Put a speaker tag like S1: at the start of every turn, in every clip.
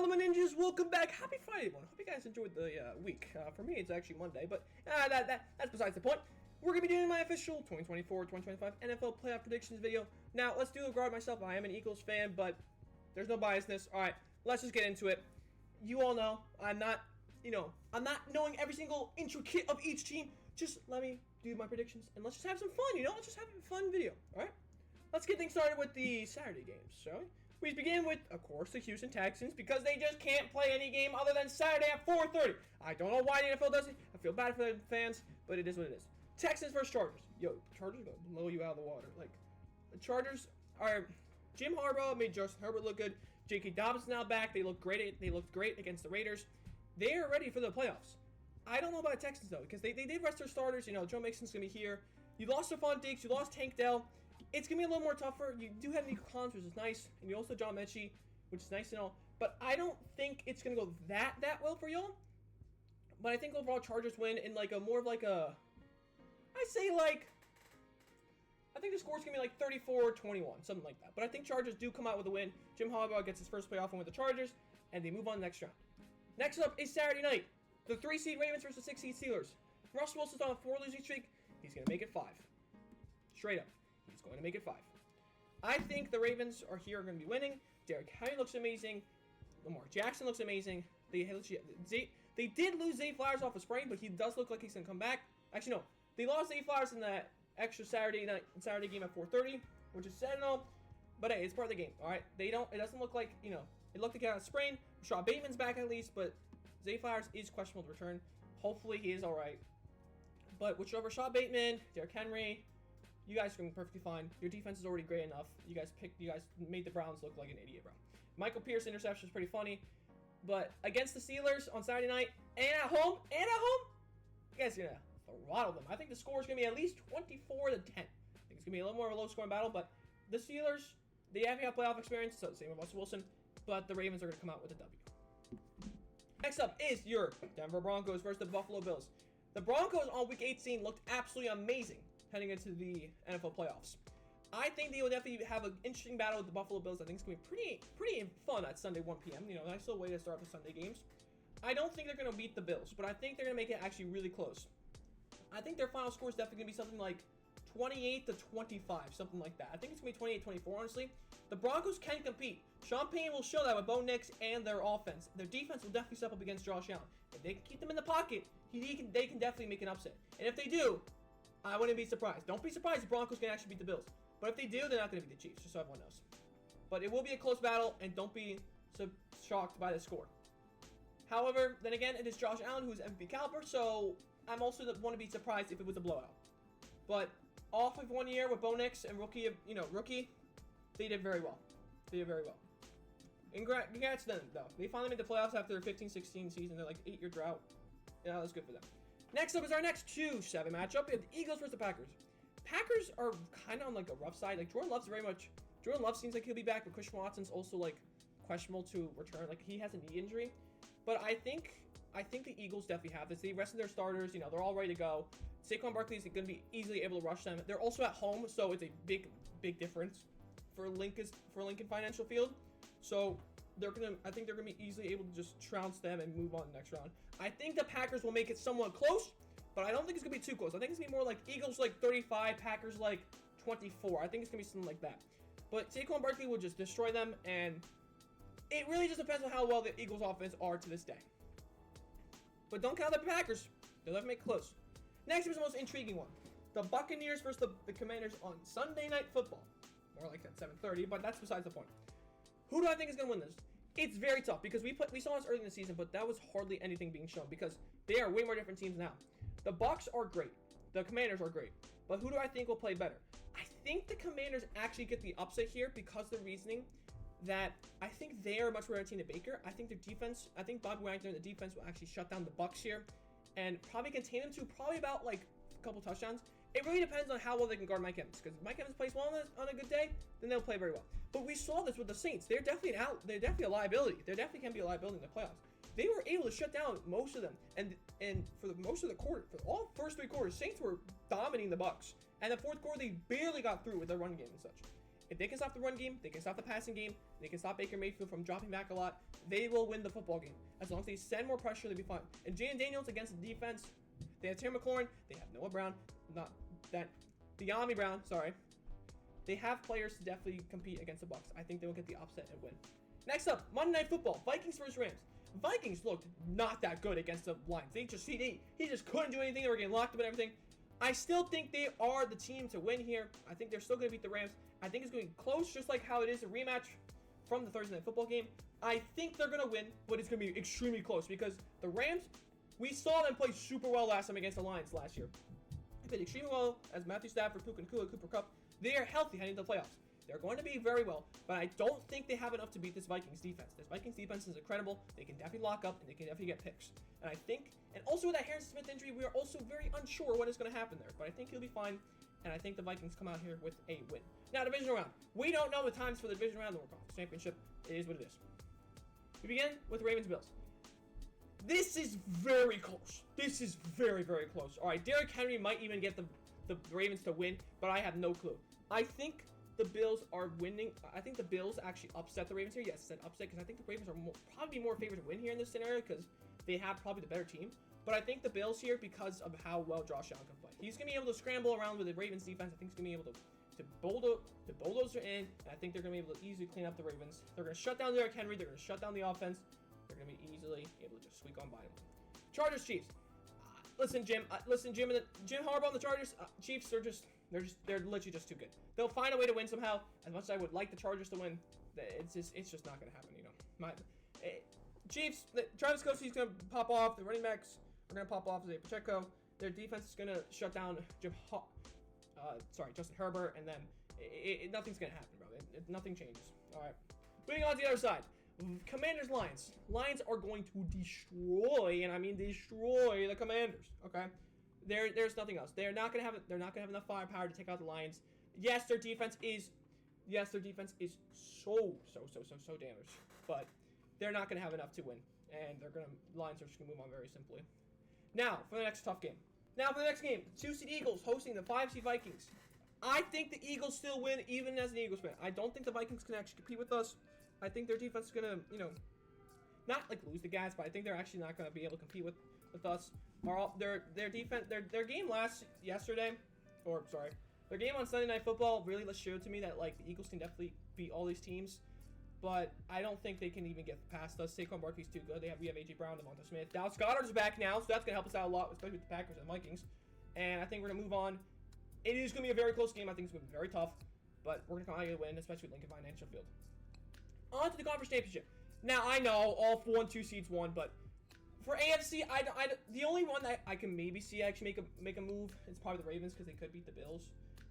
S1: Hello, my ninjas. Welcome back. Happy Friday, everyone. Hope you guys enjoyed the week. For me, it's actually Monday, but that's besides the point. We're going to be doing my official 2024-2025 NFL playoff predictions video. Now, let's do a guard myself. I am an Eagles fan, but there's no biasness. All right, let's just get into it. You all know I'm not knowing every single intricate of each team. Just let me do my predictions, and let's just have some fun, Let's just have a fun video, all right? Let's get things started with the Saturday games, shall we? We begin with, of course, the Houston Texans, because they just can't play any game other than Saturday at 4:30. I don't know why the NFL does it. I feel bad for the fans, but it is what it is. Texans versus Chargers. Yo, Chargers are going to blow you out of the water. Like, the Chargers are... Jim Harbaugh made Justin Herbert look good. J.K. Dobbins now back. They looked great against the Raiders. They are ready for the playoffs. I don't know about the Texans, though, because they did rest their starters. Joe Mixon's going to be here. You lost Stephon Diggs. You lost Tank Dell. It's going to be a little more tougher. You do have Nico Collins, which is nice. And you also John Mechie, which is nice and all. But I don't think it's going to go that well for y'all. But I think overall Chargers win in like a more of like a... I think the score's going to be like 34-21, something like that. But I think Chargers do come out with a win. Jim Harbaugh gets his first playoff win with the Chargers. And they move on to the next round. Next up is Saturday night. The 3-seed Ravens versus the 6-seed Steelers. Russell Wilson's on a 4-losing streak. He's going to make it 5. Straight up. He's going to make it 5. I think the Ravens are going to be winning. Derrick Henry looks amazing. Lamar Jackson looks amazing. They did lose Zay Flowers off a sprain, but he does look like he's going to come back. Actually, no. They lost Zay Flowers in that extra Saturday game at 4:30, which is sad and all. But hey, it's part of the game, all right? It doesn't look like, it looked like he had a sprain. Rashad Bateman's back at least, but Zay Flowers is questionable to return. Hopefully he is all right. But with Rashad Bateman, Derrick Henry, you guys are going to be perfectly fine. Your defense is already great enough. You guys made the Browns look like an idiot, bro. Michael Pierce interception is pretty funny. But against the Steelers on Saturday night and at home, you guys are going to throttle them. I think the score is going to be at least 24-10. I think it's going to be a little more of a low-scoring battle, but the Steelers, they have playoff experience, so same with Russell Wilson, but the Ravens are going to come out with a W. Next up is your Denver Broncos versus the Buffalo Bills. The Broncos on Week 18 looked absolutely amazing heading into the NFL playoffs. I think they will definitely have an interesting battle with the Buffalo Bills. I think it's going to be pretty fun at Sunday 1 p.m. Nice little way to start the Sunday games. I don't think they're going to beat the Bills, but I think they're going to make it actually really close. I think their final score is definitely going to be something like 28-25, something like that. I think it's going to be 28-24, honestly. The Broncos can compete. Sean Payton will show that with Bo Nix and their offense. Their defense will definitely step up against Josh Allen. If they can keep them in the pocket, they can definitely make an upset. And if they do, I wouldn't be surprised. Don't be surprised if the Broncos can actually beat the Bills. But if they do, they're not going to beat the Chiefs, just so everyone knows. But it will be a close battle, and don't be so shocked by the score. However, then again, it is Josh Allen who's MVP caliber, so I'm also want to be surprised if it was a blowout. But off of 1 year with Bo Nix and rookie, they did very well. Congrats to them, though. They finally made the playoffs after their 15-16 season. They're like 8-year drought. Yeah, that was good for them. Next up is our next 2-7 matchup. We have the Eagles versus the Packers. Packers are kind of on like a rough side. Like Jordan Love seems like he'll be back, but Christian Watson's also like questionable to return. Like he has a knee injury. But I think the Eagles definitely have this. They rested their starters. They're all ready to go. Saquon Barkley is going to be easily able to rush them. They're also at home, so it's a big difference for Lincoln Financial Field. So I think they're going to be easily able to just trounce them and move on to the next round. I think the Packers will make it somewhat close, but I don't think it's going to be too close. I think it's going to be more like Eagles like 35, Packers like 24. I think it's going to be something like that. But Saquon Barkley will just destroy them, and it really just depends on how well the Eagles offense are to this day. But don't count the Packers. They'll have to make it close. Next is the most intriguing one. The Buccaneers versus the Commanders on Sunday Night Football. More like at 7:30, but that's besides the point. Who do I think is going to win this? It's very tough because we saw this early in the season, but that was hardly anything being shown because they are way more different teams now. The Bucs are great. The Commanders are great. But who do I think will play better? I think the Commanders actually get the upset here because of the reasoning that I think they are a much better team than Baker. I think their defense, Bobby Wagner and the defense will actually shut down the Bucs here and probably contain them to probably about like a couple touchdowns. It really depends on how well they can guard Mike Evans, because if Mike Evans plays well on a good day, then they'll play very well. But we saw this with the Saints. They're definitely a liability. They definitely can be a liability in the playoffs. They were able to shut down most of them, and for most of the quarter, for all first 3 quarters, Saints were dominating the Bucs. And the fourth quarter, they barely got through with their run game and such. if they can stop the run game, they can stop the passing game, they can stop Baker Mayfield from dropping back a lot, they will win the football game. As long as they send more pressure, they'll be fine. And Jaden Daniels against the defense, they have Terry McLaurin, they have Noah Brown, not that, De'Ami Brown, sorry. They have players to definitely compete against the Bucs. I think they will get the upset and win. Next up, Monday Night Football, Vikings versus Rams. Vikings looked not that good against the Lions. He just couldn't do anything. They were getting locked up and everything. I still think they are the team to win here. I think they're still going to beat the Rams. I think it's going to be close, just like how it is a rematch from the Thursday Night Football game. I think they're going to win, but it's going to be extremely close because the Rams, we saw them play super well last time against the Lions last year. They played extremely well as Matthew Stafford, Puka Nacua, Cooper Kupp. They are healthy heading into the playoffs. They're going to be very well, but I don't think they have enough to beat this Vikings defense. This Vikings defense is incredible. They can definitely lock up, and they can definitely get picks. And I think, and also with that Harrison Smith injury, we are also very unsure what is going to happen there. But I think he'll be fine, and I think the Vikings come out here with a win. Now, divisional round. We don't know the times for the divisional round of the Conference Championship. It is what it is. We begin with Ravens-Bills. This is very close. This is very, very close. All right, Derrick Henry might even get the Ravens to win, but I have no clue. I think the Bills are winning. I think the Bills actually upset the Ravens here. Yes, I said upset because I think the Ravens are probably more favored to win here in this scenario because they have probably the better team. But I think the Bills here because of how well Josh Allen can play. He's going to be able to scramble around with the Ravens defense. I think he's going to be able to bulldoze in. And I think they're going to be able to easily clean up the Ravens. They're going to shut down Derrick Henry. They're going to shut down the offense. They're going to be easily able to just squeak on by him. Chargers, Chiefs. Listen, Jim, Jim Harbaugh and the Chargers, Chiefs, they're literally just too good. They'll find a way to win somehow. As much as I would like the Chargers to win, it's just not going to happen, you know. Chiefs, Travis Kelce's going to pop off. The running backs are going to pop off. Zay Pacheco. Their defense is going to shut down Justin Herbert, and then nothing's going to happen, bro. Nothing changes. All right. Moving on to the other side. Commanders, Lions. Lions are going to destroy, and I mean destroy, the Commanders. Okay, there's nothing else. They're not gonna have enough firepower to take out the Lions. Yes, their defense is so damaged, but they're not gonna have enough to win, and Lions are just gonna move on very simply. Now for the next tough game. Now for the next game, 2-seed Eagles hosting the 5-seed Vikings. I think the Eagles still win, even as an Eagles fan. I don't think the Vikings can actually compete with us. I think their defense is gonna, not like lose the guys, but I think they're actually not gonna be able to compete with us. Their defense, their game their game on Sunday Night Football really showed to me that like the Eagles can definitely beat all these teams, but I don't think they can even get past us. Saquon Barkley's too good. We have AJ Brown, Devonta Smith, Dallas Goedert is back now, so that's gonna help us out a lot, especially with the Packers and Vikings. And I think we're gonna move on. It is gonna be a very close game. I think it's gonna be very tough, but we're gonna come out here to win, especially with Lincoln Financial Field. On to the Conference Championship. Now, I know all 1-2 seeds won, but for AFC, the only one that I can maybe see actually make a move is probably the Ravens because they could beat the Bills.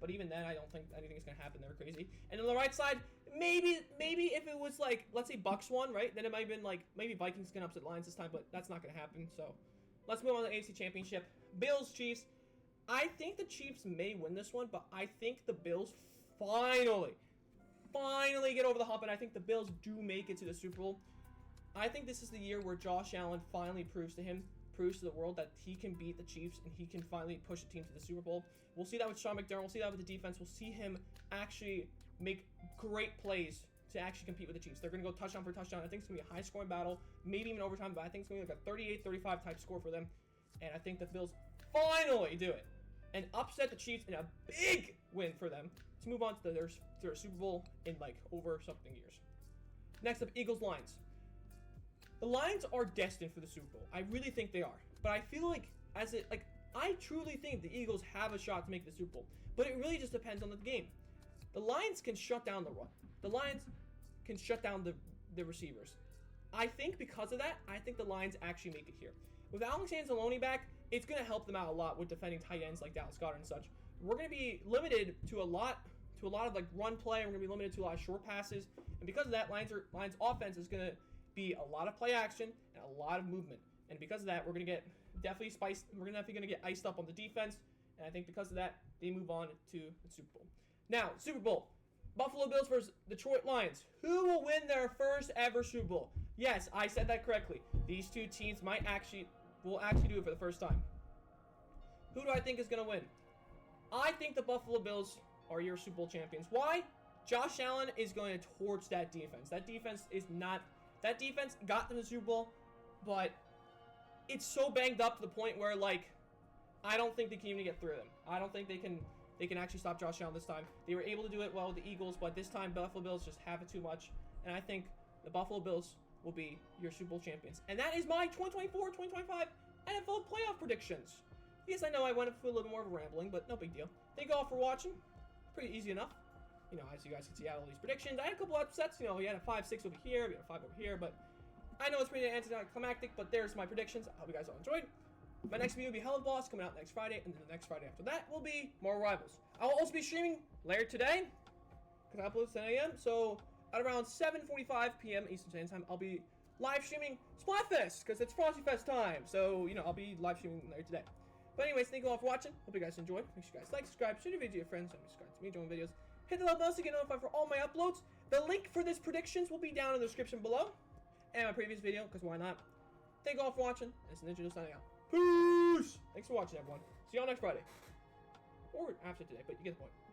S1: But even then, I don't think anything's going to happen. They're crazy. And on the right side, maybe if it was like, let's say Bucks won, right? Then it might have been like, maybe Vikings can upset Lions this time, but that's not going to happen. So let's move on to the AFC Championship. Bills, Chiefs. I think the Chiefs may win this one, but I think the Bills finally get over the hump, and I think the Bills do make it to the Super Bowl. I think this is the year where Josh Allen finally proves to the world that he can beat the Chiefs and he can finally push the team to the Super Bowl. We'll see that with Sean McDermott. We'll see that with the defense. We'll see him actually make great plays to actually compete with the Chiefs. They're going to go touchdown for touchdown. I think it's going to be a high-scoring battle, maybe even overtime, but I think it's going to be like a 38-35 type score for them. And I think the Bills finally do it and upset the Chiefs in a big win for them to move on to their Super Bowl in like over something years. Next up, Eagles-Lions. The Lions are destined for the Super Bowl. I really think they are. But I feel like I truly think the Eagles have a shot to make the Super Bowl. But it really just depends on the game. The Lions can shut down the run. The Lions can shut down the receivers. I think because of that, I think the Lions actually make it here. With Alex Anzalone back, it's going to help them out a lot with defending tight ends like Dallas Goedert and such. We're going to be limited to a lot of like run play. We're going to be limited to a lot of short passes. And because of that, Lions offense is going to be a lot of play action and a lot of movement. And because of that, we're going to get definitely get iced up on the defense. And I think because of that, they move on to the Super Bowl. Now, Super Bowl. Buffalo Bills versus Detroit Lions. Who will win their first ever Super Bowl? Yes, I said that correctly. These two teams will actually do it for the first time. Who do I think is going to win? I think the Buffalo Bills are your Super Bowl champions. Why? Josh Allen is going to torch that defense. That defense got them to the Super Bowl, but it's so banged up to the point where, like, I don't think they can even get through them. I don't think they can actually stop Josh Allen this time. They were able to do it well with the Eagles, but this time Buffalo Bills just have it too much. And I think the Buffalo Bills will be your Super Bowl champions. And that is my 2024-2025 NFL playoff predictions. Yes, I know I went for a little more of a rambling, but no big deal. Thank you all for watching. Pretty easy enough. You know, as you guys can see, I had all these predictions. I had a couple upsets. You know, we had a 5-6 over here, we had a 5 over here, but I know it's pretty anticlimactic, but there's my predictions. I hope you guys all enjoyed. My next video will be Hell of Boss coming out next Friday, and then the next Friday after that will be more Rivals. I will also be streaming later today, because I upload at 10 a.m., so at around 7:45 p.m. Eastern Standard Time, I'll be live streaming Splatfest, because it's Frosty Fest time, so, you know, I'll be live streaming later today. But anyways, thank you all for watching. Hope you guys enjoyed. Make sure you guys like, subscribe, share the video to your friends, and subscribe to me, join videos. Hit the bell button to get notified for all my uploads. The link for this predictions will be down in the description below. And my previous video, because why not? Thank you all for watching. This is Ninja signing out. Peace! Thanks for watching, everyone. See y'all next Friday. Or after today, but you get the point.